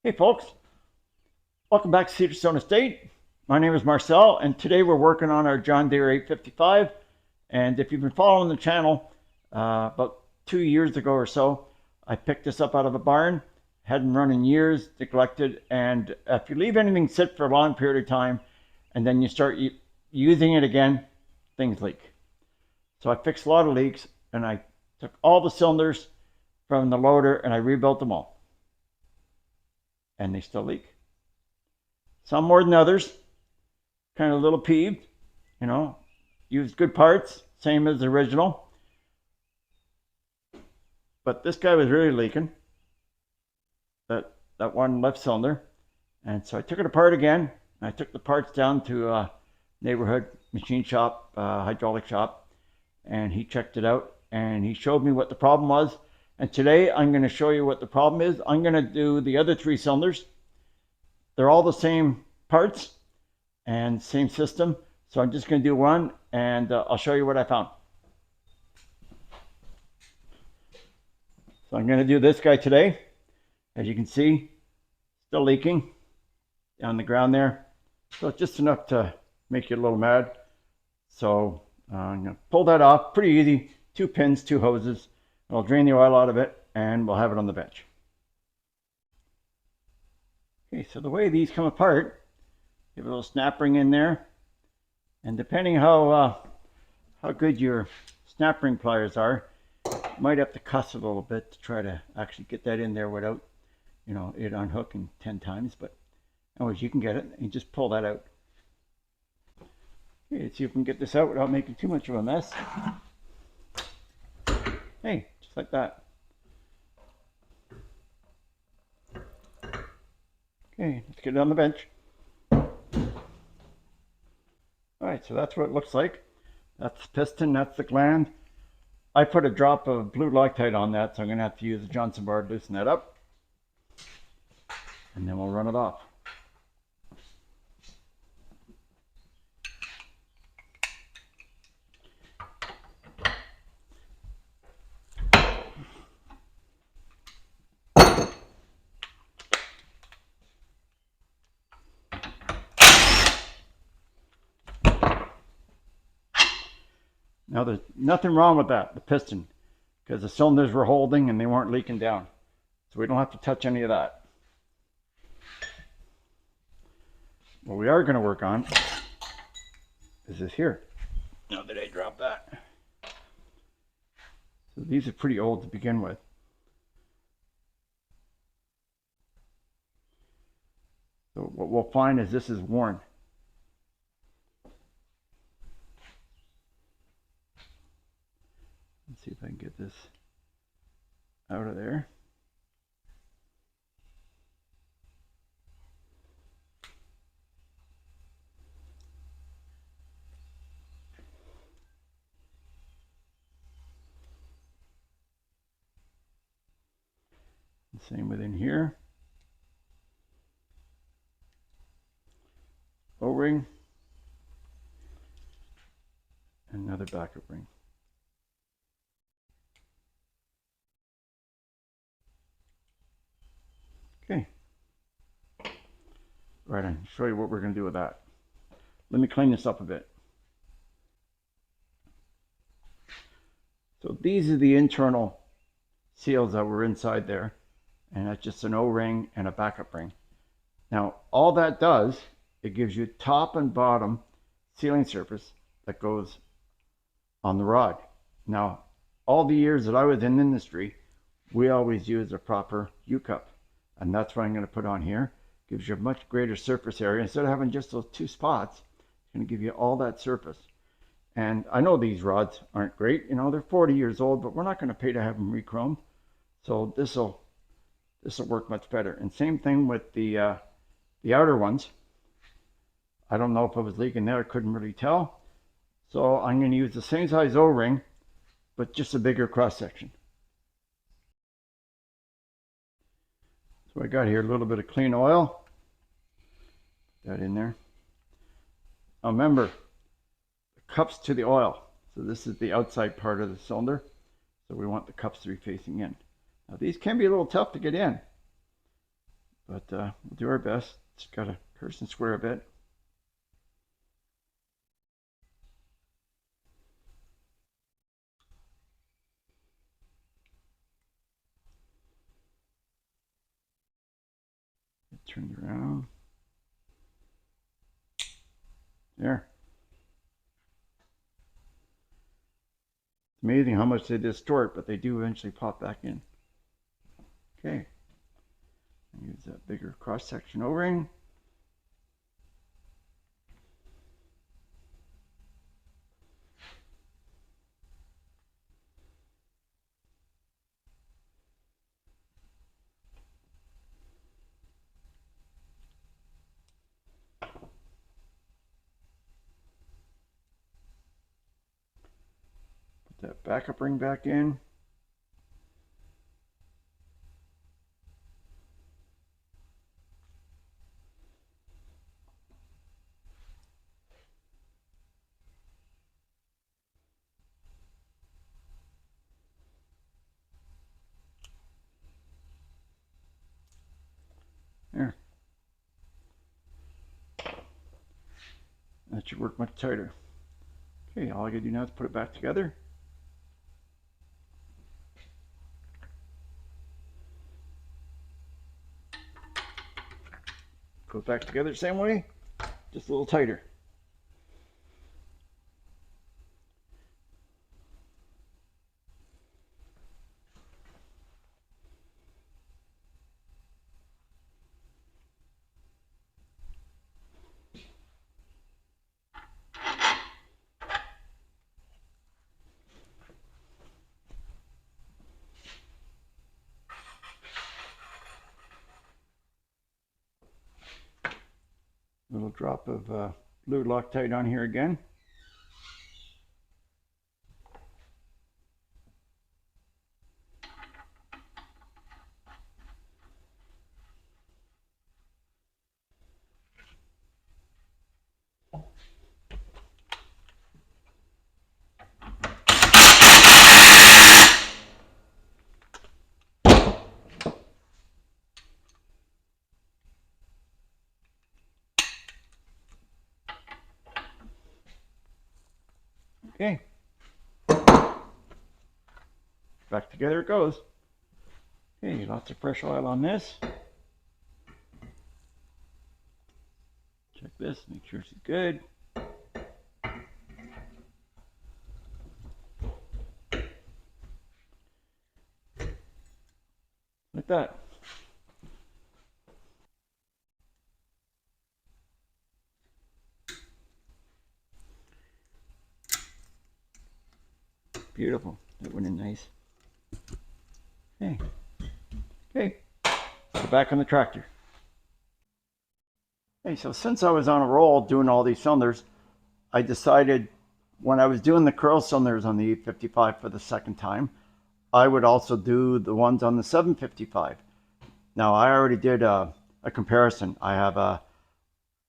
Hey folks, welcome back to Cedar Estate. My name is Marcel, and today we're working on our John Deere 855. And if you've been following the channel, about 2 years ago or so, I picked this up out of a barn, hadn't run in years, neglected, and if you leave anything sit for a long period of time and then you start using it again, things leak. So I fixed a lot of leaks, and I took all the cylinders from the loader and I rebuilt them all, and they still leak. Some more than others. Kind of a little peeved, used good parts, same as the original. But this guy was really leaking, that one left cylinder. And so I took it apart again. I took the parts down to a neighborhood machine shop, hydraulic shop, and he checked it out and he showed me what the problem was. And today I'm going to show you what the problem is. I'm going to do the other three cylinders. They're all the same parts and same system. So I'm just going to do one, and I'll show you what I found. So I'm going to do this guy today. As you can see, still leaking down the ground there. So it's just enough to make you a little mad. So I'm going to pull that off. Pretty easy. 2 pins, 2 hoses. I'll drain the oil out of it, and we'll have it on the bench. Okay, so the way these come apart, you have a little snap ring in there, and depending how good your snap ring pliers are, you might have to cuss it a little bit to try to actually get that in there without, it unhooking 10 times. But anyways, you can get it and just pull that out. Okay, let's see if we can get this out without making too much of a mess. Hey, just like that. Okay, let's get it on the bench. Alright, so that's what it looks like. That's the piston, that's the gland. I put a drop of blue Loctite on that, so I'm going to have to use a Johnson bar to loosen that up. And then we'll run it off. Now there's nothing wrong with that, the piston, because the cylinders were holding and they weren't leaking down. So we don't have to touch any of that. What we are going to work on is this here. Now that I dropped that. So these are pretty old to begin with. So what we'll find is this is worn. Let's see if I can get this out of there. Same within here. O-ring. Another backup ring. Okay. Right, I'll show you what we're going to do with that. Let me clean this up a bit. So these are the internal seals that were inside there. And that's just an O-ring and a backup ring. Now, all that does, it gives you top and bottom sealing surface that goes on the rod. Now, all the years that I was in the industry, we always use a proper U-cup. And that's what I'm going to put on here. Gives you a much greater surface area. Instead of having just those 2 spots, it's going to give you all that surface. And I know these rods aren't great. They're 40 years old, but we're not going to pay to have them re-chromed. So this will work much better. And same thing with the outer ones. I don't know if it was leaking there. I couldn't really tell. So I'm going to use the same size O-ring, but just a bigger cross section. So I got here a little bit of clean oil. Put that in there. Now remember, the cups to the oil. So this is the outside part of the cylinder. So we want the cups to be facing in. Now these can be a little tough to get in, but we'll do our best. Just gotta curse and swear a bit. Turn it around. There. It's amazing how much they distort, but they do eventually pop back in. Okay. Use that bigger cross-section O-ring. Put that backup ring back in. There. That should work much tighter. Okay, all I gotta do now is put it back together. Put it back together the same way, just a little tighter. Little drop of blue Loctite on here again. Okay. Back together it goes. Okay, lots of fresh oil on this. Check this, make sure it's good. Like that. Beautiful. That went in nice. Okay. Okay. Put it back on the tractor. Okay, so since I was on a roll doing all these cylinders, I decided when I was doing the curl cylinders on the 855 for the second time, I would also do the ones on the 755. Now I already did a comparison. I have a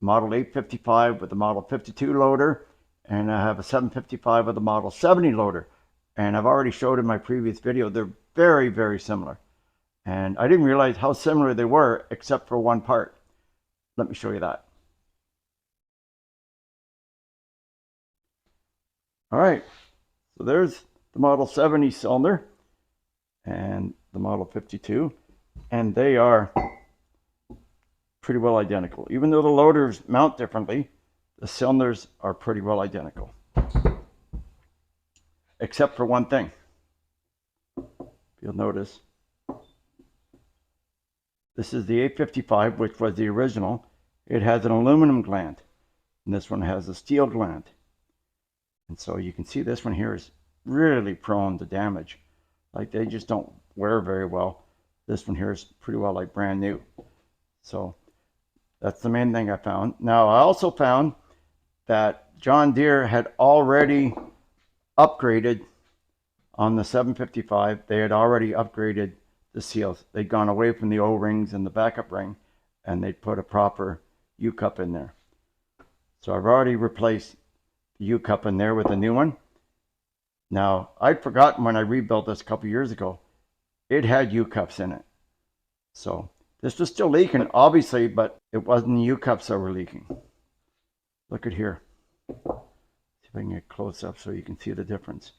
Model 855 with the Model 52 loader, and I have a 755 with the Model 70 loader. And I've already showed in my previous video, they're very, very similar. And I didn't realize how similar they were, except for one part. Let me show you that. All right, so there's the Model 70 cylinder and the Model 52, and they are pretty well identical. Even though the loaders mount differently, the cylinders are pretty well identical. Except for one thing. You'll notice this is the 855, which was the original. It has an aluminum gland, and this one has a steel gland. And so you can see this one here is really prone to damage. Like they just don't wear very well. This one here is pretty well like brand new. So that's the main thing I found. Now I also found that John Deere had already upgraded on the 755. They had already upgraded the seals. They'd gone away from the O-rings and the backup ring, and they'd put a proper U-cup in there. So I've already replaced the U-cup in there with a new one. Now, I'd forgotten when I rebuilt this a couple years ago, it had U-cups in it. So This was still leaking, obviously, but it wasn't the U-cups that were leaking. Look at here. See if I can get close up so you can see the difference.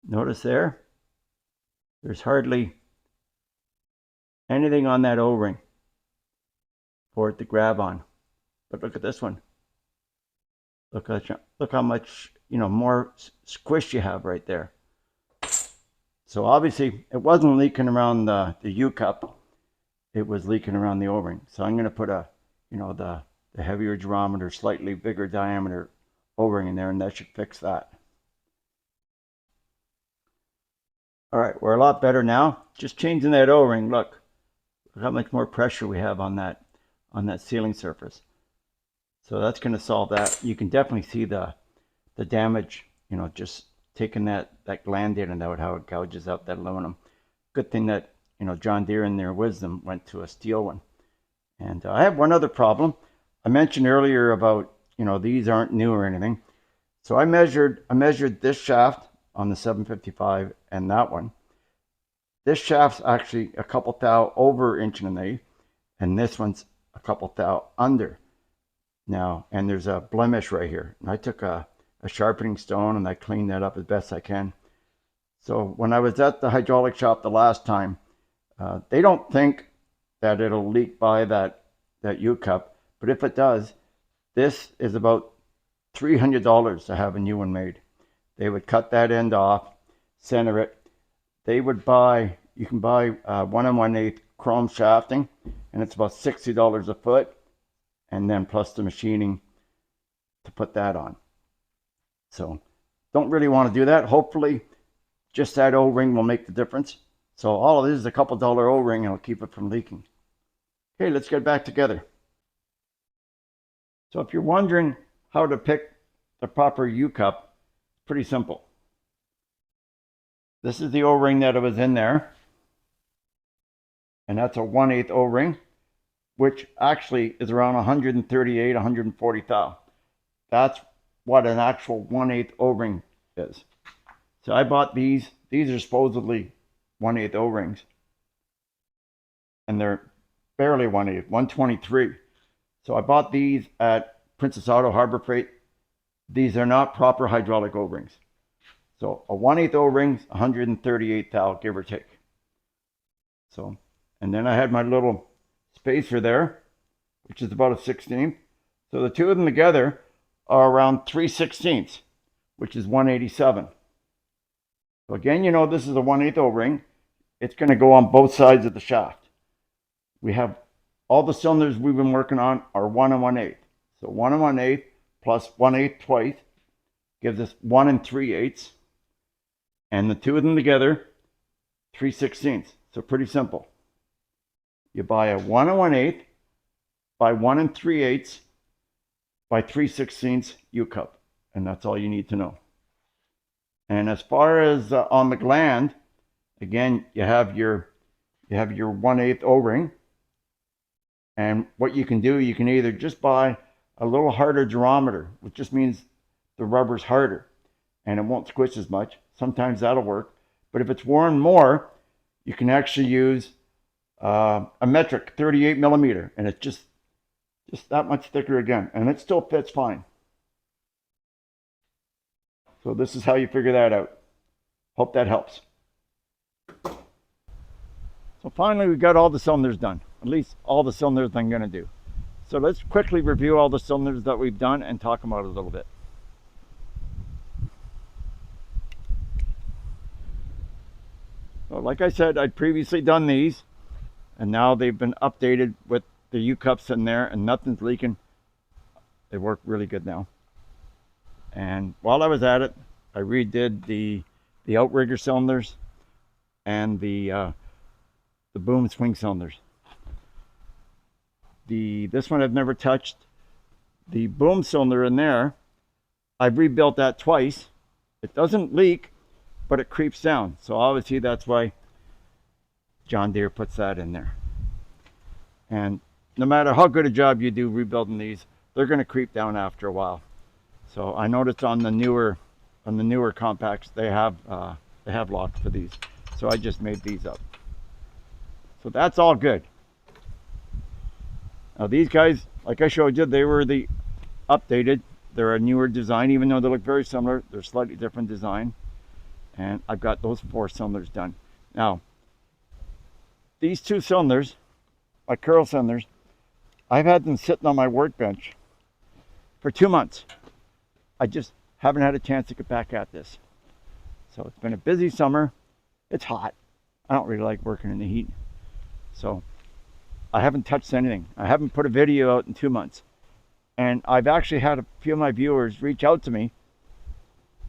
Notice there, there's hardly anything on that O-ring for it to grab on. But look at this one. Look how much, more squish you have right there. So obviously it wasn't leaking around the U-cup. It was leaking around the O-ring. So I'm going to put the heavier geometer, slightly bigger diameter O-ring in there, and that should fix that. All right, we're a lot better now. Just changing that O-ring. Look how much more pressure we have on that sealing surface. So that's going to solve that. You can definitely see the damage, just taking that gland in and out, how it gouges out that aluminum. Good thing that, John Deere in their wisdom went to a steel one. And I have one other problem. I mentioned earlier about, these aren't new or anything. So I measured this shaft on the 755 and that one. This shaft's actually a couple thou over 1.125", and this one's a couple thou under. Now, and there's a blemish right here. And I took a sharpening stone and I cleaned that up as best I can. So when I was at the hydraulic shop the last time, they don't think that it'll leak by that U-cup, but if it does, this is about $300 to have a new one made. They would cut that end off, center it. They would buy, you can buy 1 1/8 chrome shafting, and it's about $60 a foot, and then plus the machining to put that on. So don't really want to do that. Hopefully just that O-ring will make the difference. So all of this is a couple dollar O-ring and it'll keep it from leaking. Okay, let's get back together. So if you're wondering how to pick the proper U-cup, pretty simple. This is the O-ring that was in there, and that's a 1/8 O-ring, which actually is around 138, 140 thou. That's what an actual 1/8 O-ring is. So I bought these. These are supposedly 1/8 O-rings, and they're barely 1/8, 123. So I bought these at Princess Auto Harbor Freight. These are not proper hydraulic O-rings. So a 1/8 O-ring's 138 thou, give or take. So, and then I had my little spacer there, which is about a 1/16. So the two of them together are around 3/16, which is 187. So again, this is a 1/8 O-ring. It's going to go on both sides of the shaft. We have all the cylinders we've been working on are 1 1/8. So 1 1/8 plus 1/8 twice gives us 1 3/8. And the two of them together, 3/16. So pretty simple. You buy a 1 1/8 by 1 3/8 by 3/16 U-cup, and that's all you need to know. And as far as on the gland, again, you have your 1/8 O-ring, and what you can do, you can either just buy a little harder geometer, which just means the rubber's harder and it won't squish as much. Sometimes that'll work, but if it's worn more, you can actually use a metric 38 millimeter, and it's just that much thicker again, and it still fits fine. So this is how you figure that out. Hope that helps. So finally, we got all the cylinders done, at least all the cylinders I'm going to do. So let's quickly review all the cylinders that we've done and talk about it a little bit. So like I said, I'd previously done these, and now they've been updated with the U-cups in there and nothing's leaking. They work really good now. And while I was at it, I redid the outrigger cylinders and the boom swing cylinders. This one I've never touched. The boom cylinder in there, I've rebuilt that twice. It doesn't leak, but it creeps down. So obviously that's why John Deere puts that in there. And no matter how good a job you do rebuilding these, they're going to creep down after a while. So I noticed on the newer compacts, they have locks for these. So I just made these up. So that's all good. Now these guys, like I showed you, they were the updated. They're a newer design, even though they look very similar. They're slightly different design. And I've got those 4 cylinders done. Now, these 2 cylinders, my curl cylinders, I've had them sitting on my workbench for 2 months. I just haven't had a chance to get back at this. So it's been a busy summer. It's hot. I don't really like working in the heat. So I haven't touched anything. I haven't put a video out in 2 months. And I've actually had a few of my viewers reach out to me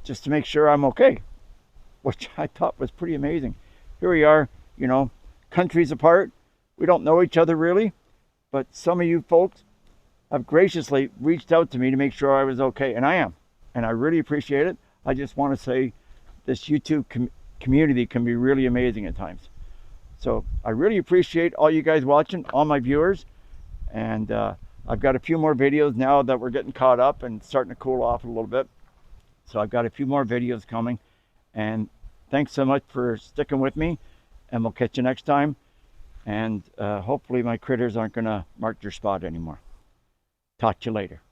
just to make sure I'm okay, which I thought was pretty amazing. Here we are, you know, countries apart. We don't know each other really, but some of you folks have graciously reached out to me to make sure I was okay, and I am. And I really appreciate it. I just want to say this YouTube community can be really amazing at times. So I really appreciate all you guys watching, all my viewers. And I've got a few more videos now that we're getting caught up and starting to cool off a little bit. So I've got a few more videos coming. And thanks so much for sticking with me. And we'll catch you next time. And hopefully my critters aren't going to mark your spot anymore. Talk to you later.